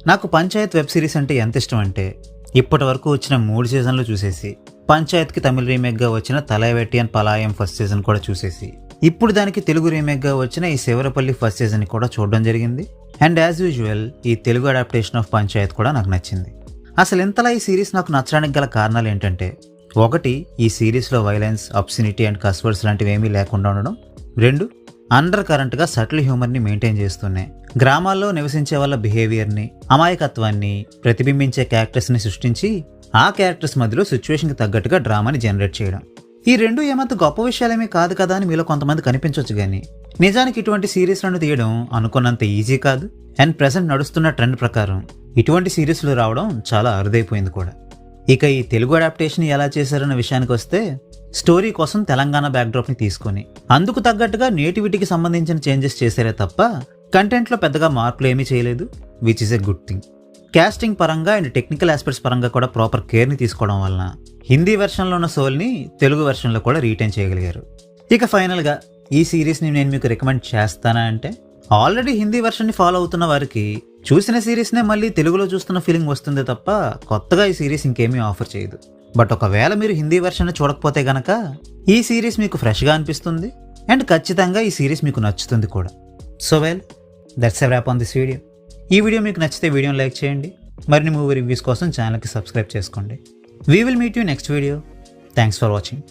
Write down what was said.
నాకు Panchayat web series అంటే ఎంత ఇష్టం అంటే ఇప్పటి వరకు వచ్చిన 3 సీజన్లు చూసేసి, పంచాయత్కి తమిళ రీమేక్గా వచ్చిన తలైవెట్టియన్ పలాయం ఫస్ట్ సీజన్ కూడా చూసేసి, ఇప్పుడు దానికి తెలుగు రీమేక్గా వచ్చిన ఈ శివరపల్లి ఫస్ట్ సీజన్ కూడా చూడడం జరిగింది. అండ్ యాజ్ యూజువల్ ఈ తెలుగు అడాప్టేషన్ ఆఫ్ పంచాయత్ కూడా నాకు నచ్చింది. అసలు ఇంతలా ఈ సిరీస్ నాకు నచ్చడానికి గల కారణాలు ఏంటంటే, ఒకటి, ఈ సిరీస్లో వైలెన్స్, అబ్సినిటీ అండ్ కస్వర్డ్స్ లాంటివి ఏమీ లేకుండా ఉండడం. 2, అండర్ కరెంట్గా సటిల్ హ్యూమర్ని మెయింటైన్ చేస్తున్నాయి. గ్రామాల్లో నివసించే వాళ్ళ బిహేవియర్ని, అమాయకత్వాన్ని ప్రతిబింబించే క్యారెక్టర్స్ని సృష్టించి ఆ క్యారెక్టర్స్ మధ్యలో సిచ్యువేషన్కి తగ్గట్టుగా డ్రామాని జనరేట్ చేయడం. ఈ 2 ఏమంత గొప్ప విషయాలేమీ కాదు కదా అని మీలో కొంతమంది కనిపించవచ్చు, కానీ నిజానికి ఇటువంటి సిరీస్లను తీయడం అనుకున్నంత ఈజీ కాదు. అండ్ ప్రెసెంట్ నడుస్తున్న ట్రెండ్ ప్రకారం ఇటువంటి సిరీస్లు రావడం చాలా అరుదైపోయింది కూడా. ఇక ఈ తెలుగు అడాప్టేషన్ ఎలా చేశారన్న విషయానికి వస్తే, స్టోరీ కోసం తెలంగాణ బ్యాక్డ్రాప్ని తీసుకొని అందుకు తగ్గట్టుగా నేటివిటీకి సంబంధించిన చేంజెస్ చేశారే తప్ప కంటెంట్లో పెద్దగా మార్పులు ఏమీ చేయలేదు, which is a good thing. Casting పరంగా అండ్ టెక్నికల్ ఆస్పెక్ట్స్ పరంగా కూడా ప్రాపర్ కేర్ని తీసుకోవడం వలన హిందీ వెర్షన్లో ఉన్న సోల్ని తెలుగు వెర్షన్లో కూడా రీటైన్ చేయగలిగారు. ఇక ఫైనల్గా ఈ సిరీస్ని నేను మీకు రికమెండ్ చేస్తానా అంటే, ఆల్రెడీ హిందీ వెర్షన్ని ఫాలో అవుతున్న వారికి చూసిన సిరీస్నే మళ్ళీ తెలుగులో చూస్తున్న ఫీలింగ్ వస్తుంది తప్ప కొత్తగా ఈ సిరీస్ ఇంకేమీ ఆఫర్ చేయదు. బట్ ఒకవేళ మీరు హిందీ వెర్షన్ చూడకపోతే గనక ఈ సిరీస్ మీకు ఫ్రెష్గా అనిపిస్తుంది అండ్ ఖచ్చితంగా ఈ సిరీస్ మీకు నచ్చుతుంది కూడా. So well, that's a wrap on this video. ఈ వీడియో మీకు నచ్చితే వీడియోని లైక్ చేయండి. మరిన్ని మూవీ రివ్యూస్ కోసం ఛానల్కి సబ్స్క్రైబ్ చేసుకోండి. We will meet you next video. Thanks for watching.